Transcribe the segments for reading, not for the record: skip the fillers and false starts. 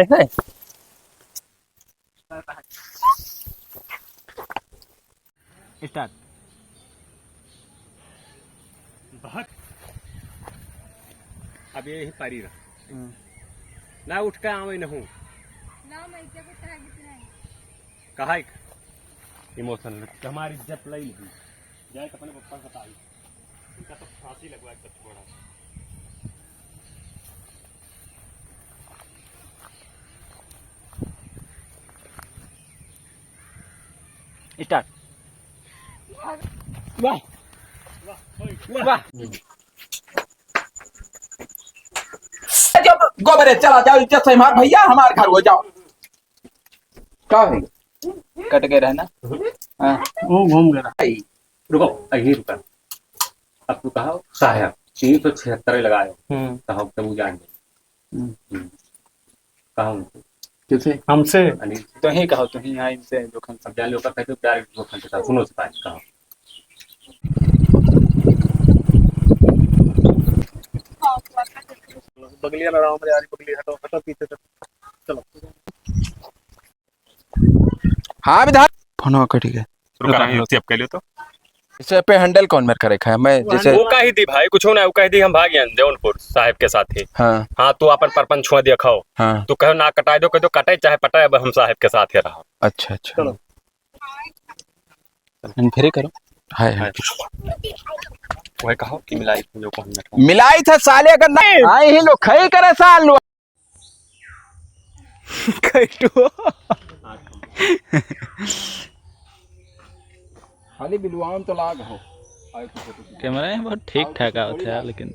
है। स्टार्ट। अब ये पारी रहा ना उठ के आवे न हूँ कहा इमोशनल हमारी इज्जत लई ली जाए अपने पप्पा का बताई इनका तो फांसी लगवा एक थोड़ा स्टार्ट। वाह वाह गोबरे चला जाओ इज्जत से मार भैया हमारे घर हो जाओ क्या है कट गए रहना वो घूम गया। रुको यही रुका अब तू कहा साहब 376 लगाए कहा तब जान कहा किसे हमसे अनिल तो ही कहो तुम यहाँ इनसे जोखन सब जान लोग कहते प्यार जोखन के साथ सुनो सिपाही कहो बगलिया लड़ाओ मेरे यार बगली हटो हटो पीछे से चलो। हाँ विधायक फोन कट गया रुका नहीं सेव कर लियो तो इसे पे हैंडल कौन मेरे करे है मैं जैसे वो कही दी भाई कुछ ना वो कही दी हम भाग गए जौनपुर साहब के साथ ही हाँ हाँ तू अपन परपन छुआ दिया खाओ हाँ तू कहो ना कटाई दो कह दो कटाई चाहे पटाए अब हम साहब के साथ ही रहा अच्छा अच्छा चलो। फिर ही करो है वही कहो कि मिलाई जो को मिलाई था साले अगर नहीं आए ही लोग खई करे साल लो खाली बिलवान तो लाग हो कैमरा में बहुत ठीक ठाक होता है लेकिन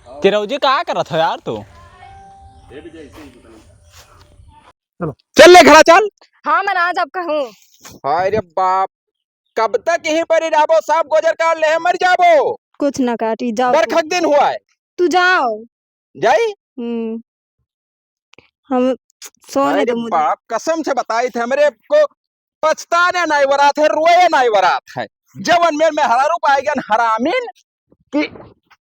चिरौजी कहाँ कर रहा था यार तू चल ले खड़ा चल हाँ मैं आज आपका हूँ। अरे बाप कब तक यहीं पर ही रहो साहब गुजर कर ले मर जाबो कुछ ना काटी जाओ बरखक दिन हुआ है तू जाओ। जाई हम सोने अरे दो मुझे। बाप कसम से बताई थे मेरे को पछताने नहीं वरात है रोए नहीं वरात है जवन में हरारू पाएगा हरामीन कि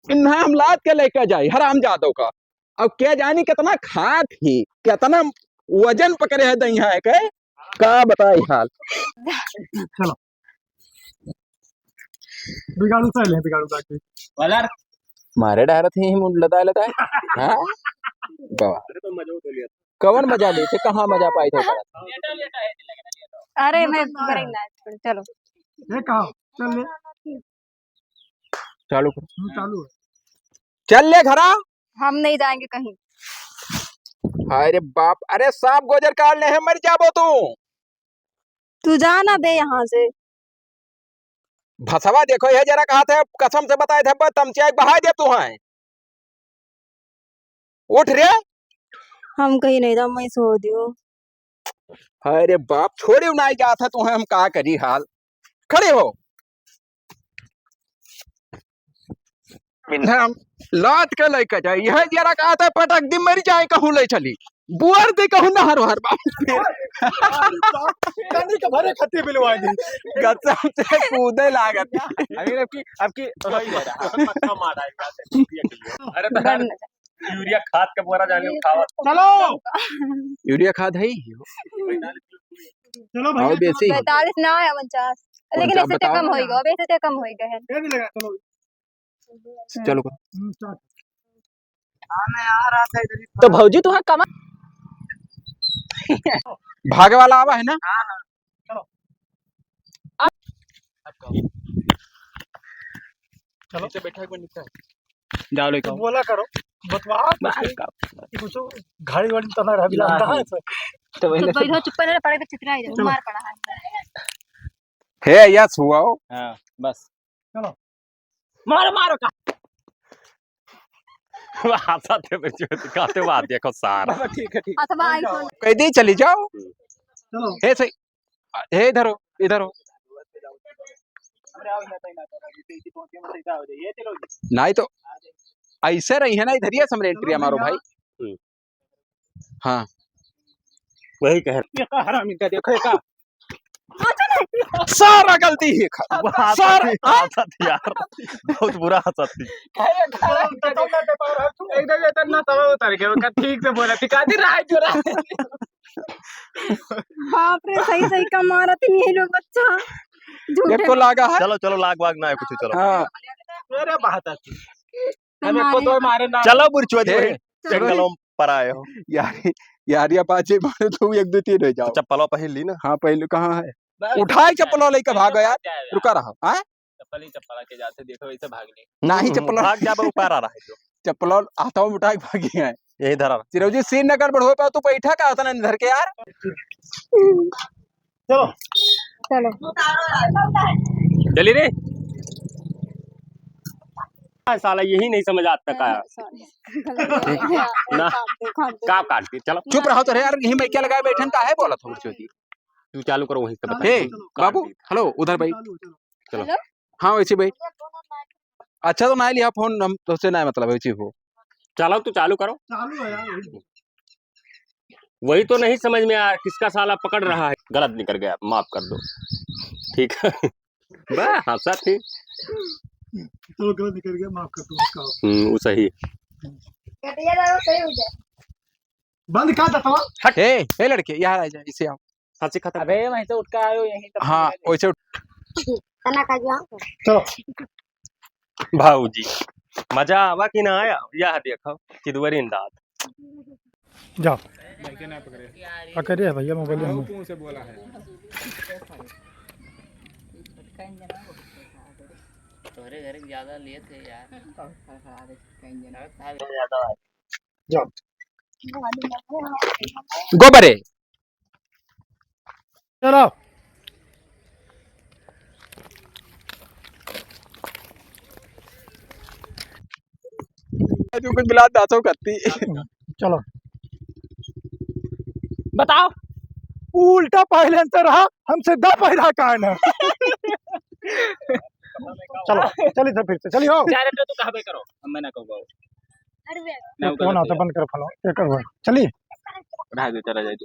इन्हें हम लाद के लेकर जाए हराम जादव का अब क्या जानी कितना खात ही कितना वजन पकड़े है दही है के का बताई हाल चलो बिगाड़ू से ले बिगाड़ू जाके वाला मारे डर थे ही मुंड लदा लदा हां बाबा तो मजा उठा लिया कौन मजा लेते कहां मजा पाई थे अरे मैं करेंगे चलो ये कहा चल ले चालू करो चालू है चल ले घरा हम नहीं जाएंगे कहीं। अरे बाप अरे सांप गोजर काट ले है मर जाबो तू जाना दे यहाँ से। भसवा देखो ये जरा कहा थे कसम से बताए थे तमचिया बहा दे तू है उठ रे हम कहीं नहीं जाओ मैं सो दियो। अरे बाप छोड़े नहीं जा था तू हम कहा करी हाल खड़े हो हम लात के लेकर जाए यह जरा कहा था पटक दी मर जाए कहूँ ले चली बुआर दे कहूँ ना हर हर बाप कनी का भरे खत्ती बिलवा दी कसम से कूदे लागत अब की मक्का मारा अरे तो यूरिया खाद का बोरा जाने उठावा चलो यूरिया खाद है ही चलो और भाई बेसी 45 ना है 49 लेकिन इससे तो कम होएगा अब इससे तो कम होएगा है। ये नहीं लगा चलो चलो स्टार्ट। तो भौजी तू कमा भागे वाला आवा है ना चलो नीचे बैठा एक बार नीचे जाओ ले तो बोला करो बतवा कुछ घाड़ी वाड़ी तो ना रहा कहां है तो वही तो बैठो चुप रहना पड़ेगा चित्रा इधर मार पड़ा है। है यस हुआ हो हां बस चलो मारो मारो का हाथा थे बच्चे दिखाते बात देखो सारा ठीक है ठीक अथवा आईफोन कह दी चली जाओ चलो हे सही हे इधर हो नहीं तो ऐसे रही है ना इधर ही समरेंट्री मारो भाई हाँ वही कह ये का हरामी का देखो ये का सारा गलती ही सर हंसत यार बहुत बुरा हंसत थी। एकदम इतना तवा उतर गया उनका ठीक से बोला ठिकानी रहा है जो रहा है। बाप रे सही सही का मारा थी ये लोग अच्छा झूठे एक को लागा है। चलो चलो लाग वाग ना है कुछ चलो हाँ मेरे बात आती हमें हमें को तो मारे ना चलो बुरचुआ जी हे, वही जंगलों पर आए हो। यार ये पाँच मारे तो 1 2 3 हो जाओ। चप्पलों पहन ली ना। हाँ पहले कहाँ है उठाए चप्पलों लेकर भागो यार रुका रहा है चप्पल ही चप्पल के जाते देखो वैसे भाग ले। ना ही चप्पलों भाग जा ऊपर आ रहा है जो चप्पलों हाथों में उठा के भागी है। यही धरा चिरौजी सीन नगर बढ़ो पाओ तू बैठा का होता ना धर के यार। चलो चलो चली रे साला यही नहीं समझ आता का ना का काटती चलो चुप रहो तो रे यार यही मैं क्या लगाए बैठन का है बोला था चिरौजी। तू चालू करो वहीं से बता। हे बाबू हेलो उधर भाई चलो हाँ वैसे भाई अच्छा तो ना लिया फोन हम तो से ना मतलब वैसे हो चलो तू चालू करो। चालू है यार वही तो नहीं समझ में आया किसका साला पकड़ रहा है। गलत निकल गया माफ कर दो ठीक है बस हंसा थी चलो गलत निकल गया माफ कर दो उसका वो सही कटिया दारो सही हो जाए बंद कर दतवा हे लड़के यार आ जा इसे आओ। हंसी खत्म। अबे वहीं से उठ के आयो यहीं तक हाँ वैसे तना का जो चलो भाऊजी मजा आवा कि ना आया यह देखो चिदवरी दांत जाओ पकड़िए भैया मोबाइल में से बोला है तोहरे घर ज्यादा लिए थे यार। जाओ गोबरे चलो तू कुछ मिला दासो करती चलो बताओ उल्टा पहले से रहा हम सीधा पैदा कान है चलो चलिए फिर से चलिए हो डायरेक्टर तू कहबे करो मैं ना कहूंगा अरे कौन आता बंद कर फलो ये कर चलिए रह दे चला जाए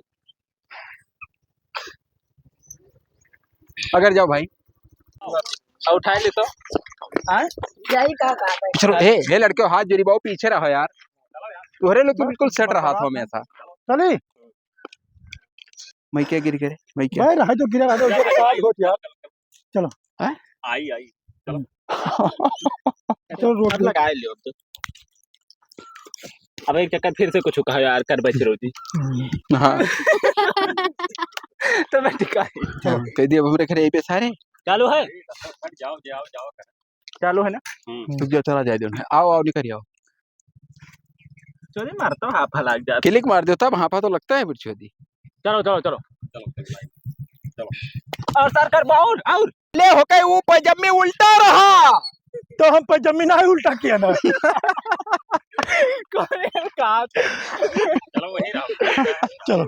अगर जाओ भाई उठाए ले तो यही का चलो हे लड़के हाथ जोड़ी बाबू पीछे रहो यार तुम्हारे लोग तो बिल्कुल सेट रहा था हमेशा। चलिए मैं क्या गिर गए मैं क्या भाई रहा जो गिरा रहा जो आज होत यार चलो आई आई चलो रोड लगा लियो तो। अब एक चक्कर फिर से कुछ कहा यार कर बच रोजी हाँ तो मैं टिका कह दिया हमरे घर यहीं पे सारे चालू है जाओ जाओ जाओ चालू है ना रुक जाओ चला जाए दो आओ आओ निकल आओ चोरी मारता हूँ हाफ लाग जाता। क्लिक मार दो तब हाँ तो लगता है बुढ़छोदी। चलो चलो चलो चलो और सर कर बाउल और ले हो गए वो पजामी उल्टा रहा तो हम पर जमीन है उल्टा किया ना कहा चलो वही रहो चलो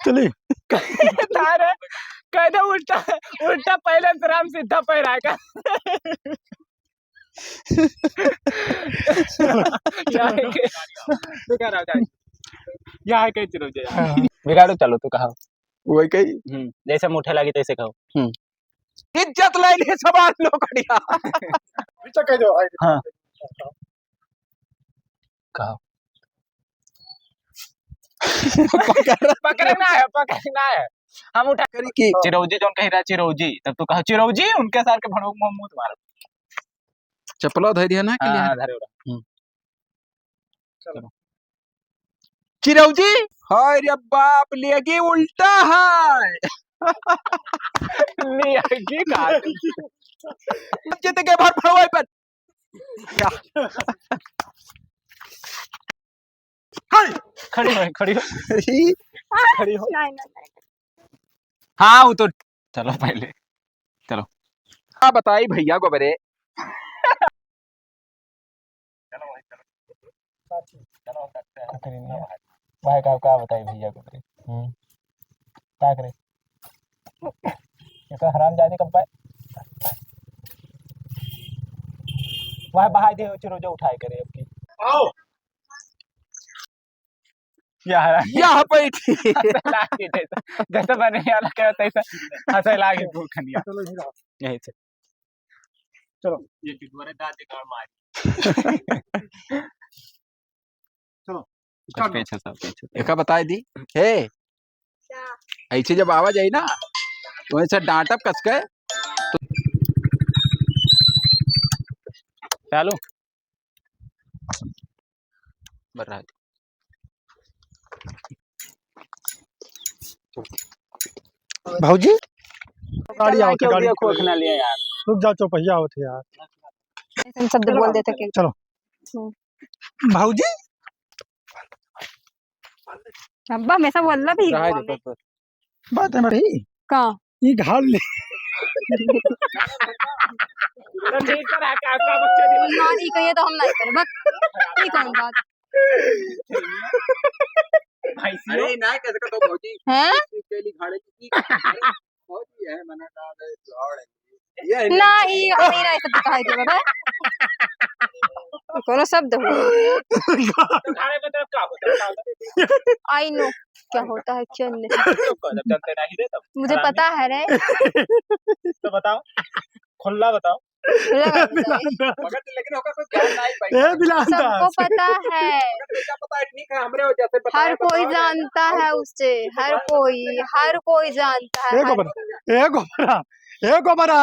चलिए तारे कहते उल्टा उल्टा पहले से राम सीधा पैर आएगा यहाँ कहीं चिरो जाए बिगाड़ो चलो तू कहा वही कही जैसे मुठे लगी तैसे कहो इज्जत ले ले सवाल लो कड़िया पीछे कह दो हाँ कहो पकड़ना है हम उठा करी की चिरौजी जो कह रहा चिरौजी तब तू कहा चिरौजी उनके साथ के भड़ोक मुंह तुम्हारा चप्पलो धर दिया ना के लिए हाँ धरे उड़ा चिरौजी हाय रे बाप लेगी उल्टा है लेगी का चित के भर फड़वाई पर खड़ी हो खड़ी हो नहीं हाँ वो तो चलो पहले हाँ बताई भैया को बरे भाई का बताई भैया को क्या करे ये तो हराम जाने कब पाए वह बहाई दे चिरो जो उठाए करे अब की आओ यार यह बैठी लागे जैसे बने वाला क्या होता है हंसे लागे भूखनिया चलो यहीं रहो। यही से ये तुम्हारे दादी का मार स्टार्ट करो। पीछे सब पीछे एक बताए दी हे ऐसे जब आवाज आई ना तो ऐसे डांटब कस के चालू बर्रा भाऊजी गाड़ी आओ थे, गाड़ी खोखना लिया यार रुक जाओ, चौपहिया आओ थे यार। तुम शब्द बोल देते कि चलो भाऊजी अब्बा हमेशा बोल रहा भी रहा हुआ मैं। बात है ना रही कहाँ ये घाल ले तो ठीक है का बच्चे दी ना ई कहिए तो हम नहीं करे बस ई कौन बात भाई अरे ना कैसे का तो भौजी हैं केली घाड़े की भौजी है मना का लौड़ ये ना ई मेरा ऐसा कहा है बाबा कोनो शब्द हो खाने में तरफ क्या होता है आई नो क्या होता है क्या नहीं जानते नहीं रे तब मुझे पता है रे तो बताओ खुला बताओ मगर लेकिन होगा कोई ज्ञान नहीं भाई ए बिलांता सबको पता है क्या पता है ठीक है हमरे जैसे पता हर कोई जानता है उससे हर कोई जानता है ए गोबरा